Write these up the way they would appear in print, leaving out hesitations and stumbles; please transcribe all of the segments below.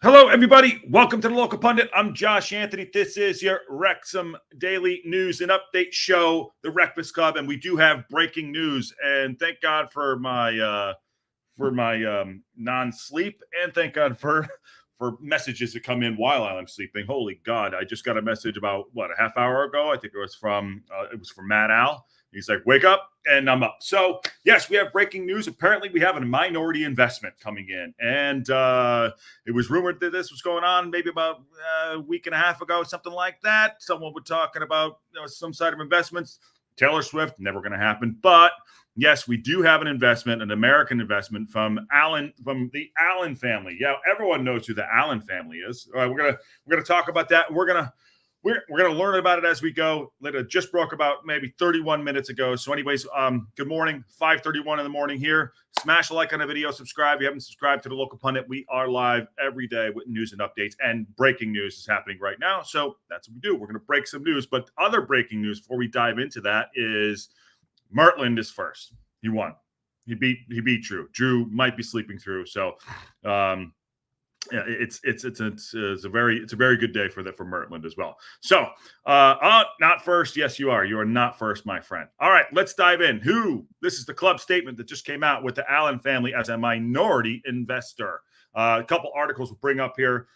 Hello, everybody. Welcome to the Local Pundit. I'm Josh Anthony. This is your Wrexham Daily News and Update Show, the Breakfast Club, and we do have breaking news. And thank God for my non-sleep, and thank God for messages that come in while I'm sleeping. Holy God! I just got a message about a half hour ago. I think it was from Matt Al. He's like, "Wake up," and I'm up. So yes, we have breaking news. Apparently, we have a minority investment coming in, and it was rumored that this was going on maybe about a week and a half ago, something like that. Someone was talking about some side of investments. Taylor Swift, never going to happen. But yes, we do have an investment, an American investment from the Allyn family. Yeah, everyone knows who the Allyn family is. We're gonna talk about that. We're gonna learn about it as we go. It just broke about maybe 31 minutes ago. So anyways, good morning, 5:31 in the morning here. Smash a like on the video, subscribe. If you haven't subscribed to the Local Pundit, we are live every day with news and updates, and breaking news is happening right now. So that's what we do. We're going to break some news, but other breaking news before we dive into that is Maitland is first. He won. He beat Drew. Drew might be sleeping through. So, yeah, it's a very good day for Maitland as well. So, not first. Yes, you are. You are not first, my friend. All right, let's dive in. This is the club statement that just came out with the Allyn family as a minority investor. A couple articles we'll bring up here.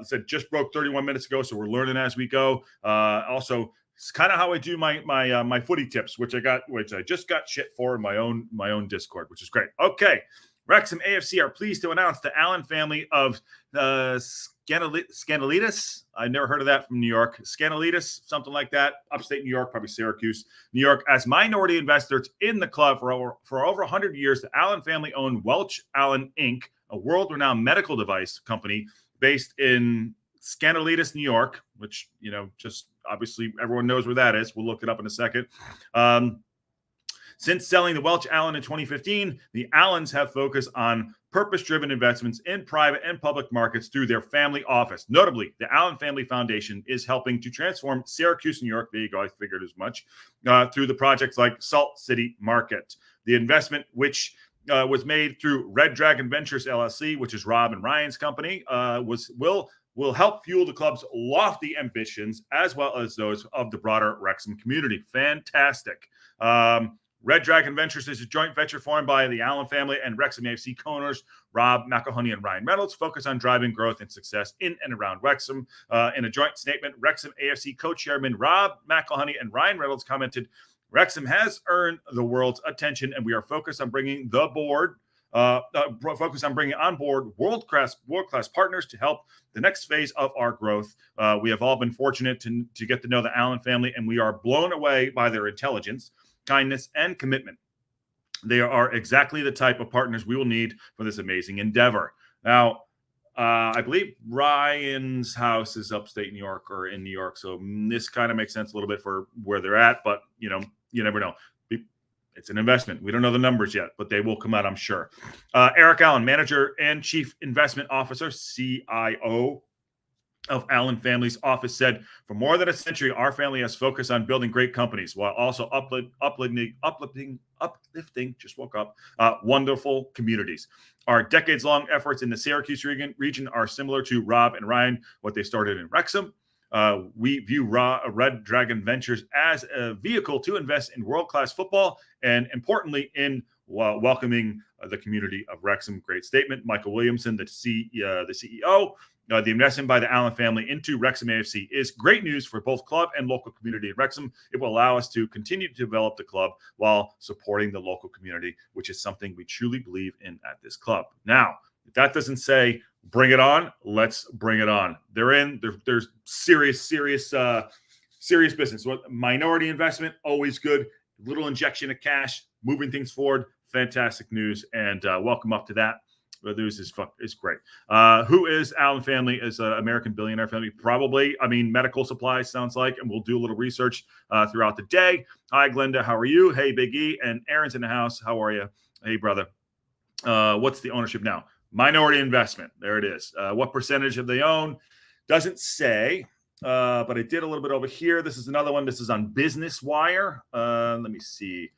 Said just broke 31 minutes ago, so we're learning as we go. Also, it's kind of how I do my footy tips, which I just got shit for in my own Discord, which is great. Okay. Wrexham AFC are pleased to announce the Allyn family of Scandalitas. I've never heard of that from New York. Scandalitas, something like that. Upstate New York, probably Syracuse, New York. As minority investors in the club for over 100 years, the Allyn family owned Welch Allyn Inc., a world-renowned medical device company based in Scandalitas, New York, which, just obviously everyone knows where that is. We'll look it up in a second. Since selling the Welch Allyn in 2015, the Allyns have focused on purpose-driven investments in private and public markets through their family office. Notably, the Allyn Family Foundation is helping to transform Syracuse, New York, there you go, I figured as much, through the projects like Salt City Market. The investment, which was made through Red Dragon Ventures LLC, which is Rob and Ryan's company, will help fuel the club's lofty ambitions as well as those of the broader Wrexham community. Fantastic. Red Dragon Ventures is a joint venture formed by the Allyn family and Wrexham AFC co-owners Rob McElhenney and Ryan Reynolds, focused on driving growth and success in and around Wrexham. In a joint statement, Wrexham AFC co-chairman Rob McElhenney and Ryan Reynolds commented, "Wrexham has earned the world's attention, and we are focused on bringing on board world-class partners to help the next phase of our growth. We have all been fortunate to get to know the Allyn family, and we are blown away by their intelligence, kindness, and commitment. They are exactly the type of partners we will need for this amazing endeavor." Now, I believe Ryan's house is upstate New York or in New York, so this kind of makes sense a little bit for where they're at, but, you never know. It's an investment. We don't know the numbers yet, but they will come out, I'm sure. Eric Allyn, manager and chief investment officer, CIO, of Allyn Family's office, said, "For more than a century, our family has focused on building great companies while also uplifting wonderful communities. Our decades-long efforts in the Syracuse region are similar to Rob and Ryan, what they started in Wrexham. We view Red Dragon Ventures as a vehicle to invest in world-class football and, importantly, in welcoming the community of Wrexham." Great statement. Michael Williamson, the CEO. The investment by the Allyn family into Wrexham AFC is great news for both club and local community in Wrexham. It will allow us to continue to develop the club while supporting the local community, which is something we truly believe in at this club. Now, if that doesn't say bring it on, let's bring it on. There's serious business. Minority investment, always good. Little injection of cash, moving things forward. Fantastic news, and welcome up to that. The news is great. Who is Allyn family? Is an American billionaire family? Probably. I mean, medical supplies sounds like, and we'll do a little research throughout the day. Hi, Glenda. How are you? Hey, Big E. And Aaron's in the house. How are you? Hey, brother. What's the ownership now? Minority investment. There it is. What percentage have they own? Doesn't say, but I did a little bit over here. This is another one. This is on Business Wire. Let me see.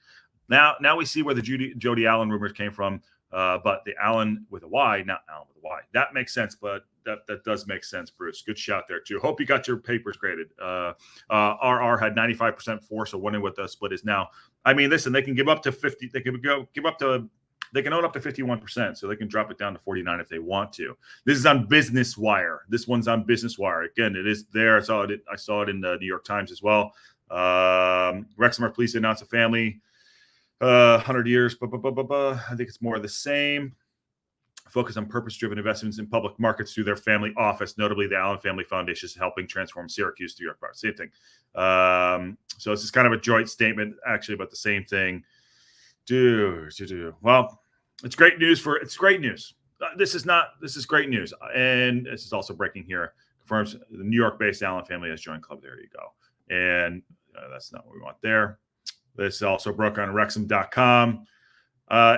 Now we see where the Jody Allen rumors came from. but the Allyn with a Y, not Allyn with a Y. That makes sense, but that does make sense, Bruce. Good shout there too. Hope you got your papers graded. RR had 95% for, so wondering what the split is now. I mean, listen, they can give up to 50. They can give up to. They can own up to 51%, so they can drop it down to 49 if they want to. This is on Business Wire. This one's on Business Wire. Again, it is there. I saw it in the New York Times as well. Wrexham police announced a family 100 years. I think it's more of the same. Focus on purpose-driven investments in public markets through their family office. Notably, the Allyn Family Foundation is helping transform Syracuse to New York. Same thing. So this is kind of a joint statement, actually, about the same thing. Well, it's great news. It's great news. This is great news, and this is also breaking here. Confirms the New York-based Allyn family has joined club. There you go. And that's not what we want there. This also broke on Wrexham.com.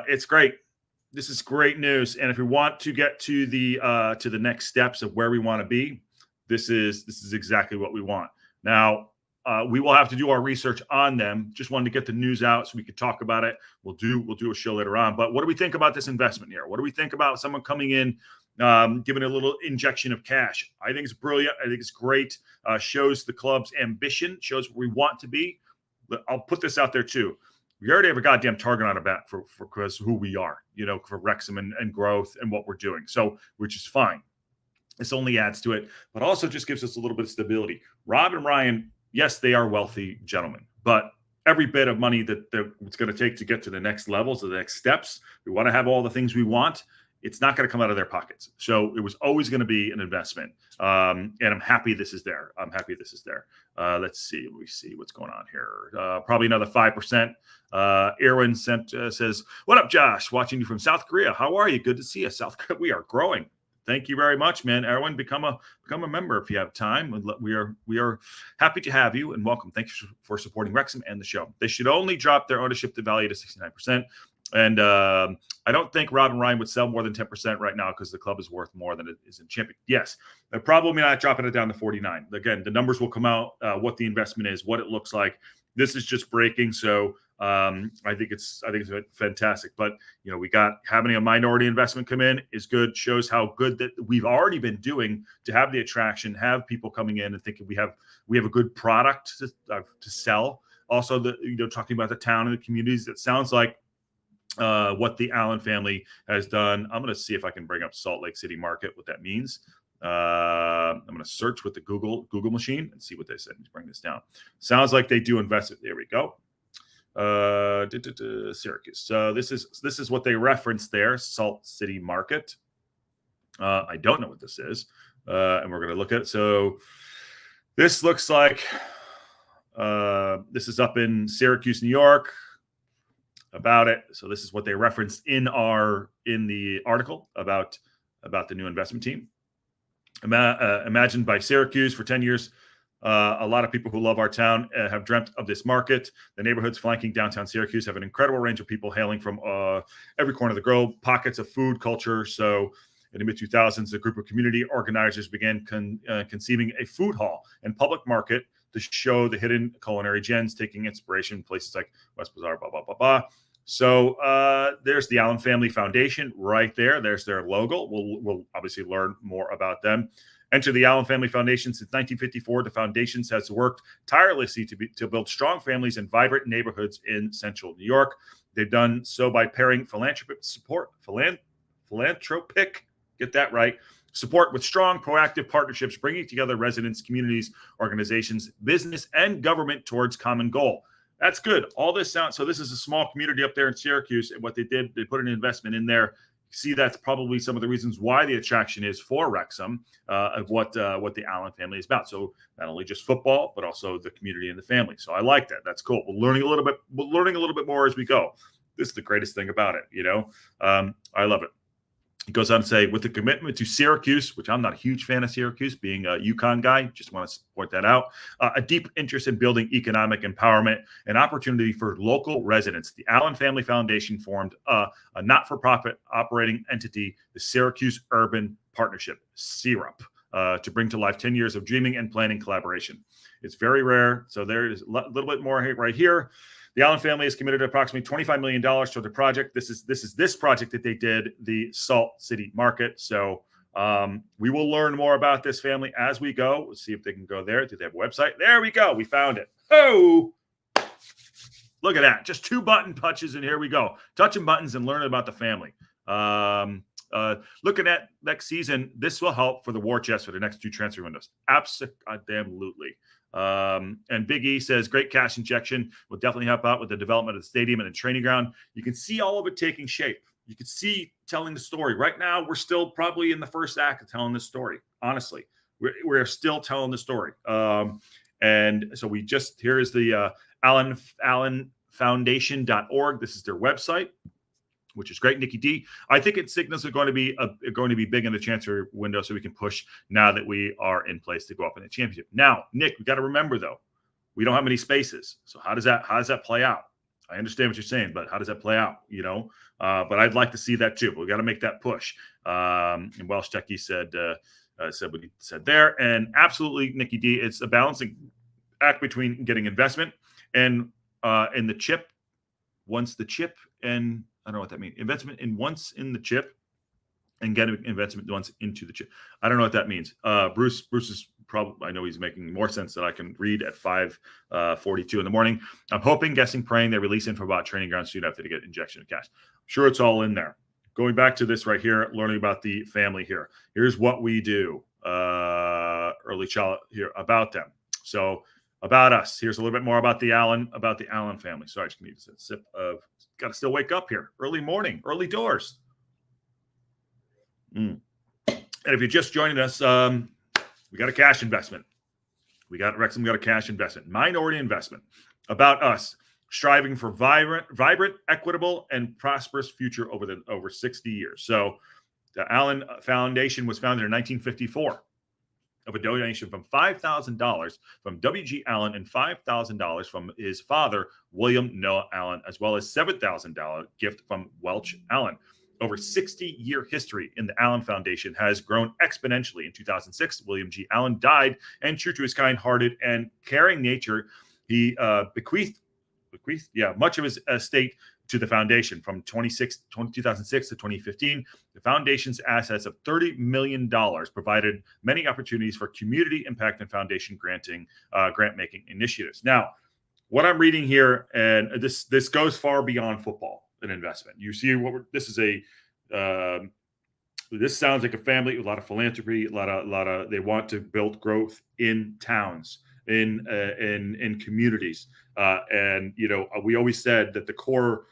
It's great. This is great news. And if we want to get to the next steps of where we want to be, this is exactly what we want. Now, we will have to do our research on them. Just wanted to get the news out so we could talk about it. We'll do a show later on. But what do we think about this investment here? What do we think about someone coming in, giving a little injection of cash? I think it's brilliant. I think it's great. Shows the club's ambition, shows where we want to be. But I'll put this out there too. We already have a goddamn target on our back for because who we are, for Wrexham and growth and what we're doing. So, which is fine. This only adds to it, but also just gives us a little bit of stability. Rob and Ryan, yes, they are wealthy gentlemen, but every bit of money that it's going to take to get to the next levels, the next steps, we want to have all the things we want. It's not going to come out of their pockets. So it was always going to be an investment. And I'm happy this is there. Let's see. We see what's going on here. Probably another 5%. Erwin says, "What up, Josh? Watching you from South Korea. How are you? Good to see you. South Korea. We are growing. Thank you very much, man. Erwin, become a member if you have time. We are happy to have you and welcome. Thank you for supporting Wrexham and the show. They should only drop their ownership to value to 69%. And I don't think Rob and Ryan would sell more than 10% right now because the club is worth more than it is in champion. Yes, they're probably not dropping it down to 49. Again, the numbers will come out, what the investment is, what it looks like. This is just breaking, so I think it's fantastic. But we got having a minority investment come in is good. Shows how good that we've already been doing to have the attraction, have people coming in and thinking we have a good product to sell. Also, talking about the town and the communities. It sounds like what the Allyn family has done. I'm going to see if I can bring up Salt Lake City market, what that means. I'm going to search with the Google machine and see what they said. Let's bring this down. Sounds like they do invest it. There we go. Syracuse. So this is what they referenced there. Salt City market. I don't know what this is. And we're going to look at it. So this looks like this is up in Syracuse, New York. About it. So this is what they referenced in the article about the new investment team. Imagined by Syracuse for 10 years. A lot of people who love our town have dreamt of this market. The neighborhoods flanking downtown Syracuse have an incredible range of people hailing from every corner of the globe, pockets of food culture. So in the mid-2000s, a group of community organizers began conceiving a food hall and public market to show the hidden culinary gems, taking inspiration from places like West Bazaar, blah, blah, blah, blah. So there's the Allyn Family Foundation right there. There's their logo. We'll obviously learn more about them. Enter the Allyn Family Foundation. Since 1954, the foundation has worked tirelessly to build strong families and vibrant neighborhoods in central New York. They've done so by pairing philanthropic, get that right, support with strong, proactive partnerships, bringing together residents, communities, organizations, business, and government towards common goal. That's good. All this sounds, so this is a small community up there in Syracuse, and what they did, they put an investment in there. See, that's probably some of the reasons why the attraction is for Wrexham, of what the Allyn family is about. So not only just football, but also the community and the family. So I like that. That's cool. We're learning a little bit more as we go. This is the greatest thing about it. I love it. He goes on to say, with the commitment to Syracuse, which I'm not a huge fan of Syracuse, being a UConn guy, just want to point that out, a deep interest in building economic empowerment and opportunity for local residents. The Allyn Family Foundation formed a not-for-profit operating entity, the Syracuse Urban Partnership, SERUP, to bring to life 10 years of dreaming and planning collaboration. It's very rare. So there is a little bit more right here. The Allyn family has committed approximately $25 million toward the project. This is this project that they did, the Salt City Market. So we will learn more about this family as we go. We'll see if they can go there. Do they have a website? There we go. We found it. Oh, look at that. Just 2 button touches, and here we go. Touching buttons and learning about the family. Looking at next season, this will help for the war chest for the next 2 transfer windows. Absolutely. And Big E says, great cash injection will definitely help out with the development of the stadium and the training ground. You can see all of it taking shape. You can see telling the story. Right now, we're still probably in the first act of telling this story. Honestly, we're still telling the story. And so here is the allynfoundation.org. This is their website, which is great. Nikki D, I think its signals are going to be big in the transfer window, so we can push now that we are in place to go up in the championship. Now, Nick, we got to remember though, we don't have many spaces. So how does that play out? I understand what you're saying, but how does that play out? But I'd like to see that too. But we got to make that push. And Welsh Techie said what he said there, and absolutely, Nikki D, it's a balancing act between getting investment and in the chip. Once the chip, and I don't know what that means. Investment in once in the chip and getting investment once into the chip. I don't know what that means. Bruce is probably, I know he's making more sense than I can read at 5:42 in the morning. I'm hoping, guessing, praying they release info about training ground soon after they get injection of cash. I'm sure it's all in there. Going back to this right here, learning about the family here. Here's what we do, early child here about them. So about us. Here's a little bit more about the Allyn family. Sorry, just need a sip of. Got to still wake up here. Early morning, early doors. And if you're just joining us, we got a cash investment. Wrexham got a cash investment, minority investment. About us striving for vibrant, equitable, and prosperous future over 60 years. So the Allyn Foundation was founded in 1954. Of a donation from $5,000 from W.G. Allyn and $5,000 from his father, William Noah Allyn, as well as $7,000 gift from Welch Allyn. Over 60-year history in the Allyn Foundation has grown exponentially. In 2006, William G. Allyn died, and true to his kind-hearted and caring nature, he bequeathed much of his estate to the foundation. From 2006 to 2015, the foundation's assets of $30 million provided many opportunities for community impact and foundation grant-making initiatives. Now, what I'm reading here, and this goes far beyond football and investment. You see, this sounds like a family, a lot of philanthropy, a lot of they want to build growth in towns, in communities, and we always said that the core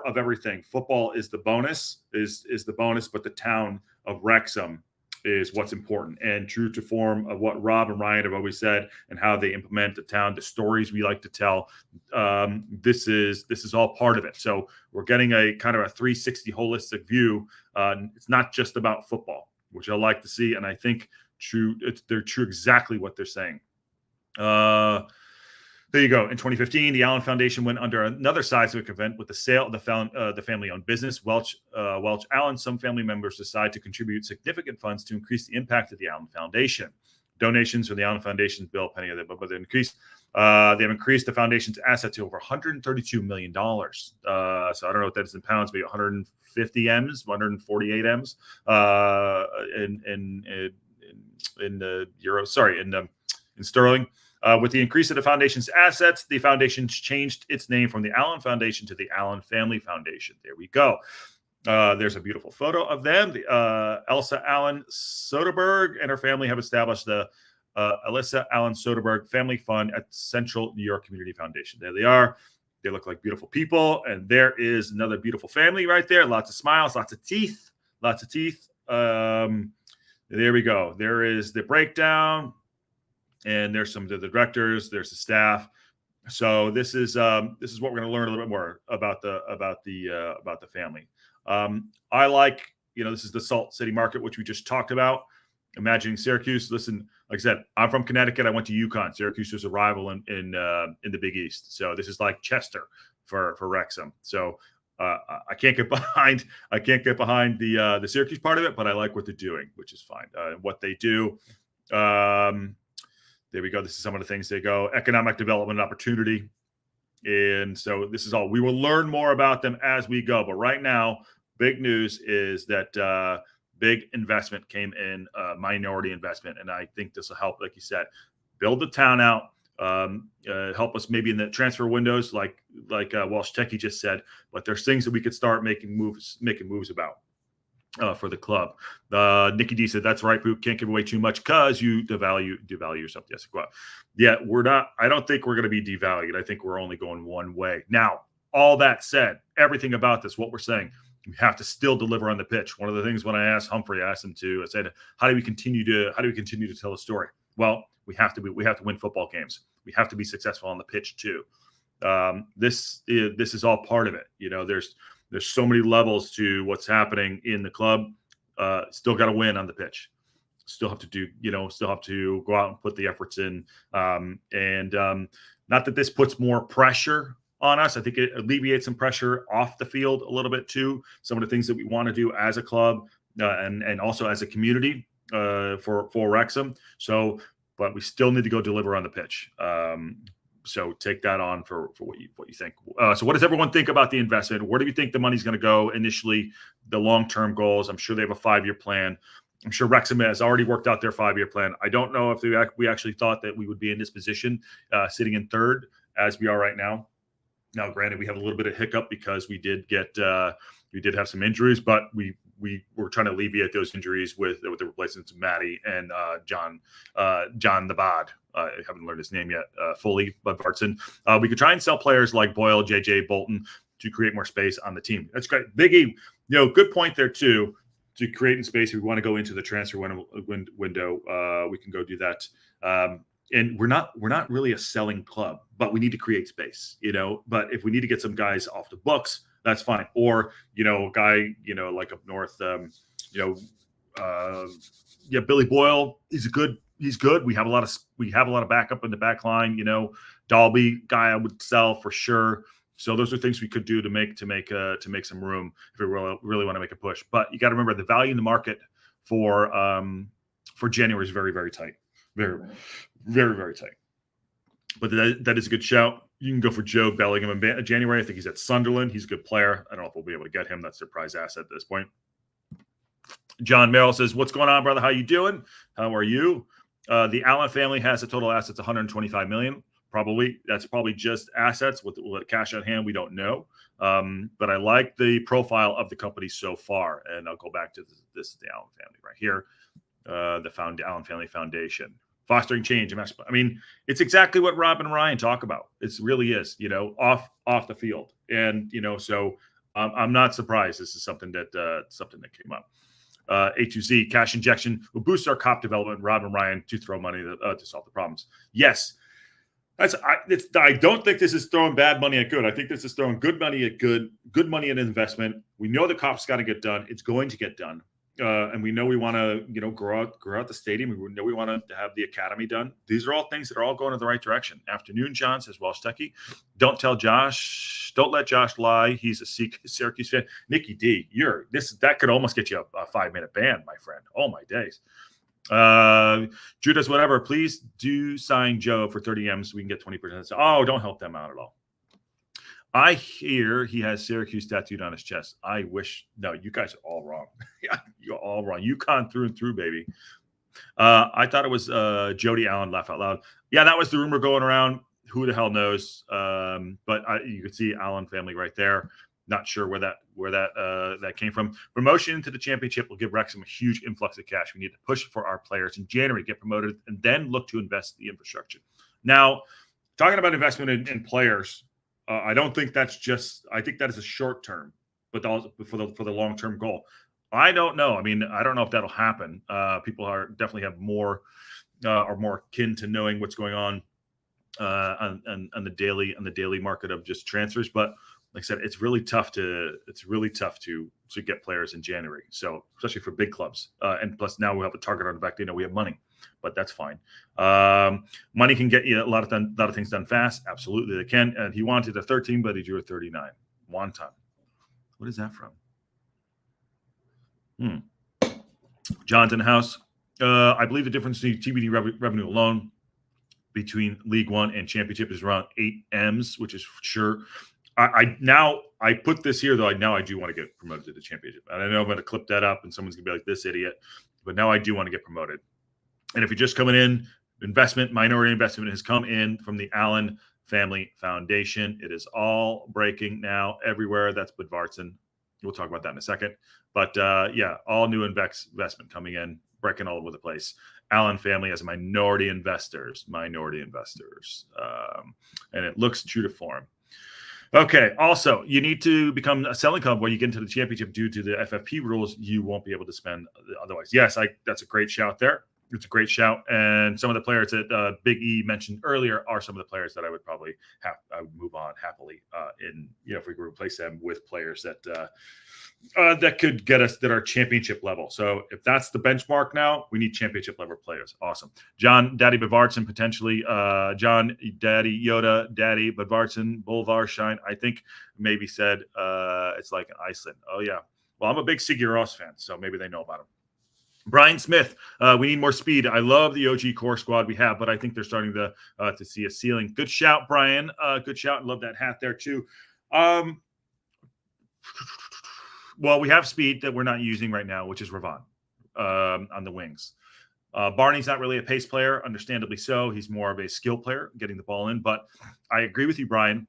of everything, football is the bonus, but the town of Wrexham is what's important. And true to form of what Rob and Ryan have always said and how they implement the town, the stories we like to tell, this is all part of it. So we're getting a kind of a 360 holistic view. It's not just about football, which I like to see, and I think they're true exactly what they're saying. There you go. In 2015, the Allyn Foundation went under another seismic event with the sale of the family-owned business, Welch Allyn. Some family members decide to contribute significant funds to increase the impact of the Allyn Foundation. Donations from the Allyn Foundation, Bill Penny, but they have increased the foundation's asset to over $132 million. So I don't know what that is in pounds, maybe 150 M's, 148 M's in euros. Sorry, in sterling. With the increase of the foundation's assets, the foundation changed its name from the Allyn Foundation to the Allyn Family Foundation. There we go. There's a beautiful photo of them. Elsa Allyn Soderberg and her family have established the Alyssa Allyn Soderberg Family Fund at Central New York Community Foundation. There they are. They look like beautiful people. And there is another beautiful family right there. Lots of smiles, lots of teeth. There we go. There is the breakdown. And there's some of the directors, there's the staff. So this is what we're going to learn a little bit more about the family. I like, this is the Salt City Market, which we just talked about. Imagining Syracuse. Listen, like I said, I'm from Connecticut. I went to UConn. Syracuse was a rival in the Big East. So this is like Chester for Wrexham. So I can't get behind the Syracuse part of it, but I like what they're doing, which is fine. What they do. There we go. This is some of the things they go. Economic development opportunity. And so this is all. We will learn more about them as we go. But right now, big news is that big investment came in, minority investment. And I think this will help, like you said, build the town out, help us maybe in the transfer windows, like Walsh Techie just said. But there's things that we could start making moves about. For the club. Nikki D said, that's right, Boot. Can't give away too much because you devalue yourself. Yes, go out. Yeah, we're not. I don't think we're going to be devalued. I think we're only going one way. Now, all that said, everything about this, what we're saying, we have to still deliver on the pitch. One of the things when I asked Humphrey, I asked him to, I said, how do we continue to tell a story? Well, we have to win football games. We have to be successful on the pitch too. This is all part of it. There's so many levels to what's happening in the club. Still got to win on the pitch. Still have to go out and put the efforts in. Not that this puts more pressure on us. I think it alleviates some pressure off the field a little bit too. Some of the things that we want to do as a club and also as a community for Wrexham. So, but we still need to go deliver on the pitch. So take that on for what you think. So what does everyone think about the investment? Where do you think the money's going to go initially? The long-term goals. I'm sure they have a 5-year plan. I'm sure Wrexham has already worked out their 5-year plan. I don't know if we actually thought that we would be in this position, sitting in third as we are right now. Now, granted, we have a little bit of hiccup because we did have some injuries, but we were trying to alleviate those injuries with the replacements of Matty and John the Bod. I haven't learned his name yet fully, but Bartson. We could try and sell players like Boyle, JJ, Bolton to create more space on the team. That's great. Biggie, good point there too. To create space, if we want to go into the transfer window, we can go do that. And we're not really a selling club, but we need to create space, But if we need to get some guys off the books, that's fine. Or a guy, like up north, Billy Boyle. He's good. We have a lot of backup in the back line. Dalby guy I would sell for sure. So those are things we could do to make some room if we really want to make a push. But you got to remember the value in the market for January is very, very tight. Very, very, very tight. But that is a good shout. You can go for Joe Bellingham in January. I think he's at Sunderland. He's a good player. I don't know if we'll be able to get him. That's their prize asset at this point. John Merrill says, what's going on, brother? How you doing? How are you? The Allyn family has a total assets of $125 million. That's probably just assets with cash on hand. We don't know. But I like the profile of the company so far. And I'll go back to this is the Allyn family right here. The Allyn Family Foundation. Fostering change. I mean, it's exactly what Rob and Ryan talk about. It really is, off the field. And, so I'm not surprised this is something that came up. A2Z cash injection will boost our cop development. Rob and Ryan to throw money to solve the problems. Yes. I don't think this is throwing bad money at good. I think this is throwing good money at good money at investment. We know the cops got to get done. It's going to get done. And we know we want to, grow out the stadium. We know we want to have the academy done. These are all things that are all going in the right direction. Afternoon, John says, Walsh Techie. Don't let Josh lie. He's a Syracuse fan. Nikki D, that could almost get you a 5-minute ban, my friend. Oh my days. Drew does whatever. Please do sign Joe for 30 M's so we can get 20%. Oh, don't help them out at all. I hear he has Syracuse tattooed on his chest. I wish. No, you guys are all wrong. You're all wrong. UConn through and through, baby. I thought it was Jody Allen. Laugh out loud. Yeah, that was the rumor going around. Who the hell knows? But you could see Allyn family right there. Not sure where that came from. Promotion into the championship will give Wrexham a huge influx of cash. We need to push for our players in January to get promoted and then look to invest in the infrastructure. Now, talking about investment in players. I don't think that's just. I think that is a short term, but also for the long term goal. I don't know. I mean, I don't know if that'll happen. People definitely have more are more akin to knowing what's going on the daily market of just transfers. But like I said, it's really tough to get players in January. So especially for big clubs, and plus now we have a target on the back. We have money. But that's fine. Money can get you a lot of things done fast. Absolutely, they can. And he wanted a 13, but he drew a 39. Wonton. What is that from? John's in the house. I believe the difference between TBD revenue alone between League One and Championship is around 8 M's, which is sure. I put this here though. Now I do want to get promoted to the Championship, and I know I'm going to clip that up, and someone's going to be like, "This idiot," but now I do want to get promoted. And if you're just coming in, minority investment has come in from the Allyn Family Foundation. It is all breaking now everywhere. That's Budvartson. We'll talk about that in a second. But yeah, all new investment coming in, breaking all over the place. Allyn Family as minority investors, and it looks true to form. Okay. Also, you need to become a selling club when you get into the Championship due to the FFP rules. You won't be able to spend otherwise. Yes, that's a great shout there. It's a great shout. And some of the players that Big E mentioned earlier are some of the players that I would probably move on happily if we could replace them with players that could get us that are Championship level. So if that's the benchmark now, we need Championship level players. Awesome. John Daddy Budvartson, potentially. John Daddy Yoda, Daddy Budvartson, Boulevard Shine. I think maybe said it's like in Iceland. Oh, yeah. Well, I'm a big Sigur Rós fan, so maybe they know about him. Brian Smith, we need more speed. I love the OG core squad we have, but I think they're starting to see a ceiling. Good shout, Brian. Good shout. Love that hat there too. Well, we have speed that we're not using right now, which is Ravon on the wings. Barney's not really a pace player, understandably so. He's more of a skill player, getting the ball in. But I agree with you, Brian,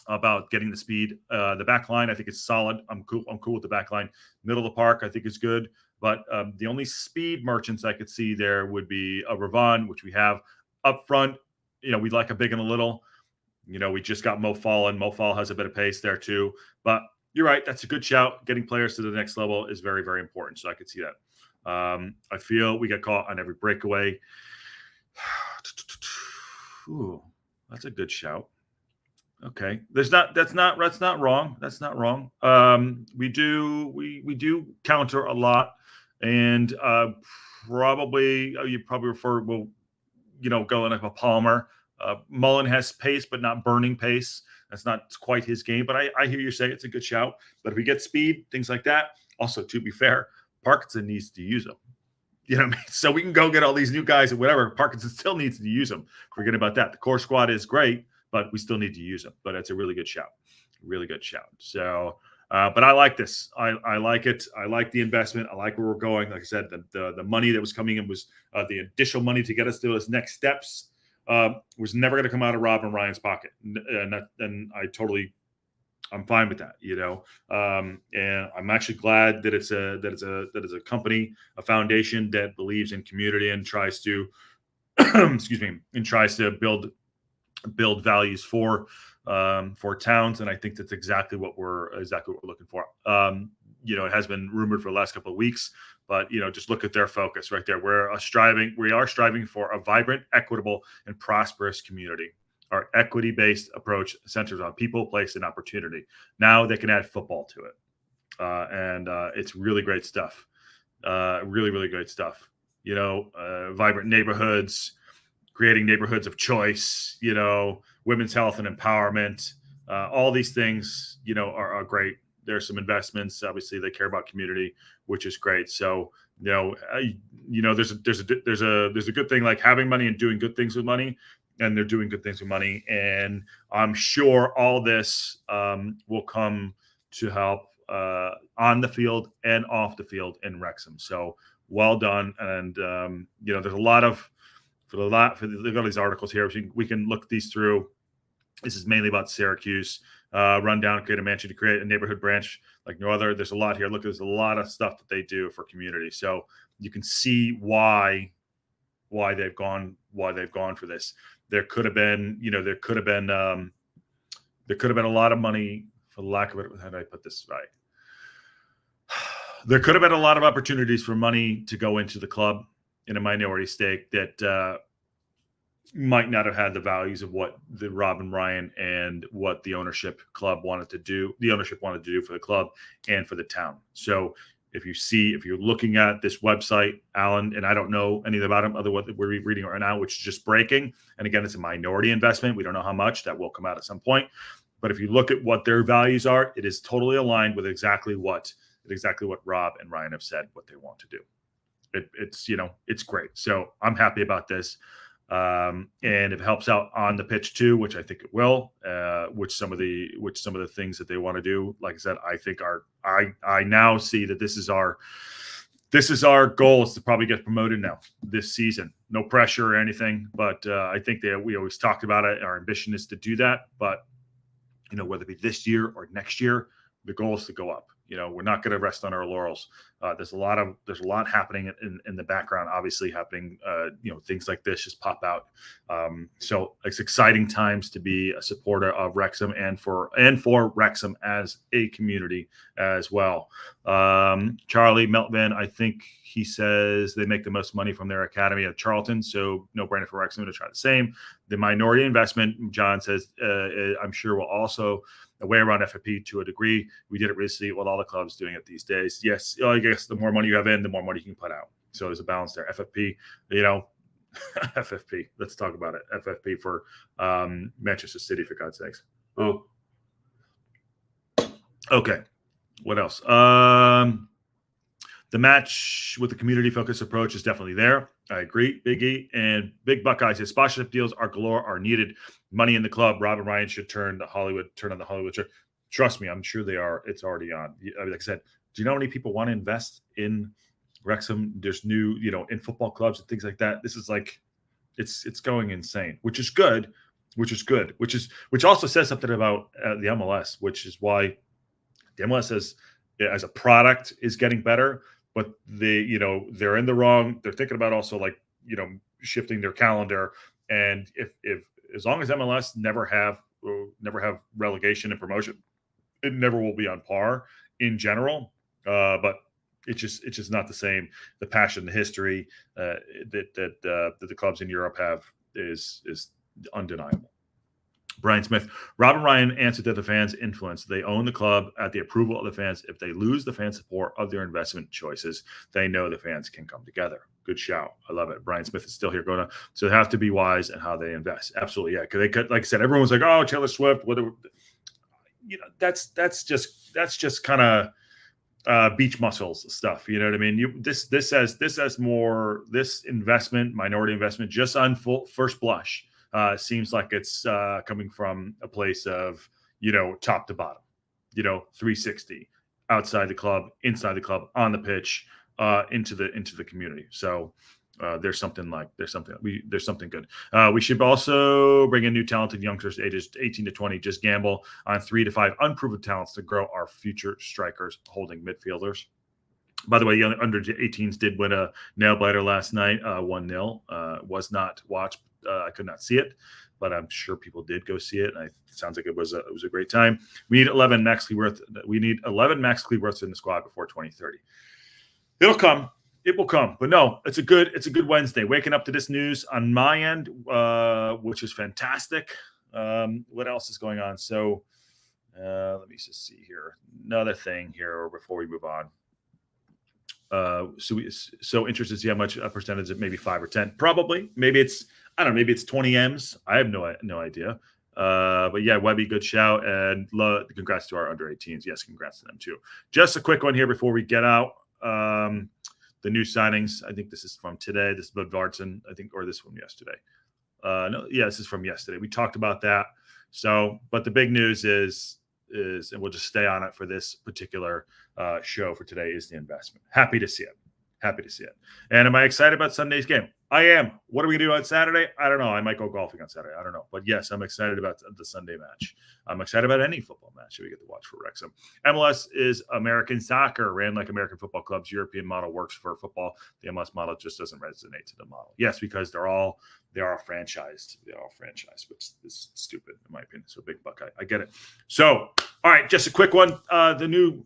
about getting the speed. The back line, I think it's solid. I'm cool with the back line. Middle of the park, I think is good. But the only speed merchants I could see there would be a Ravon, which we have up front. We'd like a big and a little. We just got Mo Fall, and Mo Fall has a bit of pace there too. But you're right. That's a good shout. Getting players to the next level is very, very important. So I could see that. I feel we get caught on every breakaway. Ooh, that's a good shout. Okay. That's not wrong. That's not wrong. We do counter a lot. And you probably refer, going like a Palmer. Mullen has pace, but not burning pace. That's not quite his game. But I hear you say it's a good shout. But if we get speed, things like that. Also, to be fair, Parkinson needs to use them. You know what I mean? So we can go get all these new guys and whatever. Parkinson still needs to use them. Forget about that. The core squad is great, but we still need to use them. But it's a really good shout. Really good shout. So, but I like this. I like it. I like the investment. I like where we're going. Like I said, the money that was coming in was the additional money to get us to those next steps. Was never going to come out of Rob and Ryan's pocket, and I'm fine with that, and I'm actually glad that it's a company, a foundation that believes in community and tries to, tries to build values for towns, and I think that's exactly what we're looking for. It has been rumored for the last couple of weeks. But, just look at their focus right there. We are striving for a vibrant, equitable, and prosperous community. Our equity-based approach centers on people, place, and opportunity. Now they can add football to it. And it's really great stuff. Really, really great stuff. Vibrant neighborhoods, creating neighborhoods of choice, women's health and empowerment. All these things, are great. There's some investments. Obviously, they care about community, which is great. So, there's a good thing like having money and doing good things with money, and they're doing good things with money. And I'm sure all this will come to help on the field and off the field in Wrexham. So well done. And there's a lot of look at all these articles here. We can look these through. This is mainly about Syracuse. Run down, create a mansion to create a neighborhood branch like no other. There's a lot here. Look, there's a lot of stuff that they do for community. So you can see why they've gone for this. There could have been a lot of money, for lack of it. How do I put this right? There could have been a lot of opportunities for money to go into the club in a minority stake that might not have had the values of what the Rob and Ryan and what the ownership wanted to do for the club and for the town. So if you're looking at this website, Allyn, and I don't know anything about him other than what we're reading right now, which is just breaking. And again, it's a minority investment. We don't know how much that will come out at some point. But if you look at what their values are, it is totally aligned with exactly what Rob and Ryan have said what they want to do. It's great. So I'm happy about this. And if it helps out on the pitch too, which I think it will, which some of the things that they want to do, like I said, I think I now see that this is our goal, is to probably get promoted now this season. No pressure or anything, but I think that we always talked about it. Our ambition is to do that, but whether it be this year or next year, the goal is to go up. We're not going to rest on our laurels. There's a lot happening in the background, obviously happening. Things like this just pop out. So it's exciting times to be a supporter of Wrexham and for Wrexham as a community as well. Charlie Meltvin, I think he says they make the most money from their academy at Charlton, so no brainer for Wrexham to try the same. The minority investment, John says, I'm sure will also a way around FFP to a degree. We did it recently with all the clubs doing it these days. Yes, I guess the more money you have in, the more money you can put out. So there's a balance there. FFP, FFP. Let's talk about it. FFP for Manchester City, for God's sakes. Oh, okay. What else? The match with the community-focused approach is definitely there. I agree, Big E. And Big Buckeye says sponsorship deals are galore, are needed. Money in the club. Rob and Ryan should turn on the Hollywood shirt. Trust me, I'm sure they are. It's already on. Like I said, do you know how many people want to invest in Wrexham? There's new, in football clubs and things like that. This is like, it's going insane, which is good. Which also says something about the MLS, which is why the MLS as a product is getting better. But they're in the wrong. They're thinking about also shifting their calendar. And if as long as MLS never have relegation and promotion, it never will be on par in general. But it's just not the same. The passion, the history that the clubs in Europe have is undeniable. Brian Smith, Rob and Ryan answered to the fans' influence. They own the club at the approval of the fans. If they lose the fan support of their investment choices, they know the fans can come together. Good shout. I love it. Brian Smith is still here going to, so they have to be wise in how they invest. Absolutely. Yeah. Because they could, like I said, everyone's like, oh, Taylor Swift, whether, that's just kind of beach muscles stuff. You know what I mean? This investment, minority investment, just on first blush, seems like it's coming from a place of, top to bottom, 360 outside the club, inside the club, on the pitch, into the community. So there's something good. We should also bring in new talented youngsters ages 18 to 20. Just gamble on 3 to 5 unproven talents to grow our future strikers, holding midfielders. By the way, young under 18s did win a nail biter last night, 1-0. Was not watched. I could not see it, but I'm sure people did go see it. And it sounds like it was a great time. We need 11 Max Cleworth. We need 11 Max Cleworths in the squad before 2030. It'll come. It will come. But no, it's a good Wednesday. Waking up to this news on my end, which is fantastic. What else is going on? So let me just see here. Another thing here before we move on. So interested to see how much a percentage of maybe 5 or 10. Probably. Maybe it's 20 M's. I have no idea. But yeah, Webby, good shout. And congrats to our under 18s. Yes, congrats to them too. Just a quick one here before we get out. The new signings. I think this is from today. This is Budvarsson, I think, or this one yesterday. This is from yesterday. We talked about that. So, but the big news is, and we'll just stay on it for this particular show for today, is the investment. Happy to see it. And am I excited about Sunday's game? I am. What are we going to do on Saturday? I don't know. I might go golfing on Saturday. I don't know. But yes, I'm excited about the Sunday match. I'm excited about any football match that we get to watch for Wrexham. MLS is American soccer, ran like American football clubs. European model works for football. The MLS model just doesn't resonate to the model. Yes, because they are franchised. They're all franchised, which is stupid in my opinion. So Big Buckeye. I get it. So, all right, just a quick one. The new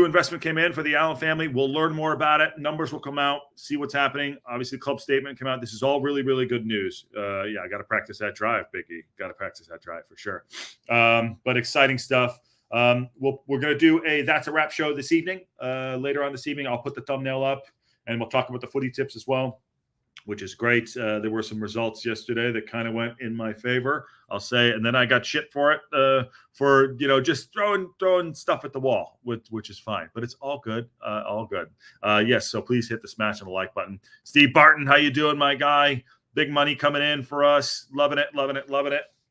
investment came in for the Allyn family. We'll learn more about it. Numbers will come out, see what's happening. Obviously, the club statement came out. This is all really, really good news. I got to practice that drive, Biggie. Got to practice that drive for sure. But exciting stuff. We're going to do a That's a Wrap show this evening. Later on this evening, I'll put the thumbnail up, and we'll talk about the footy tips as well, which is great. There were some results yesterday that kind of went in my favor, I'll say. And then I got shit for it, for just throwing stuff at the wall, which is fine. But it's all good. All good. Yes, so please hit the smash and the like button. Steve Barton, how you doing, my guy? big money coming in for us. Loving it.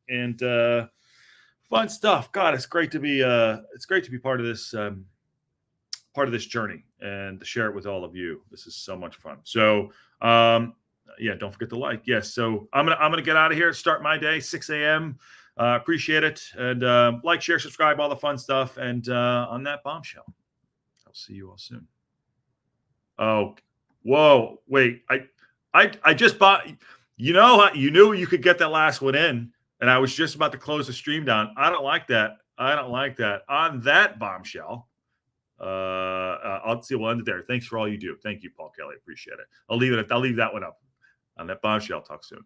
And fun stuff. God, it's great to be part of this journey and to share it with all of you. This is so much fun. So yeah, don't forget to like. Yes. So I'm gonna get out of here, start my day, 6 a.m. Appreciate it. And like, share, subscribe, all the fun stuff. And on that bombshell, I'll see you all soon. Oh, whoa, wait. I just bought, you knew you could get that last one in, and I was just about to close the stream down. I don't like that. On that bombshell, I'll see. We'll end it there. Thanks for all you do. Thank you, Paul Kelly. Appreciate it. I'll leave that one up. On that bombshell, talk soon.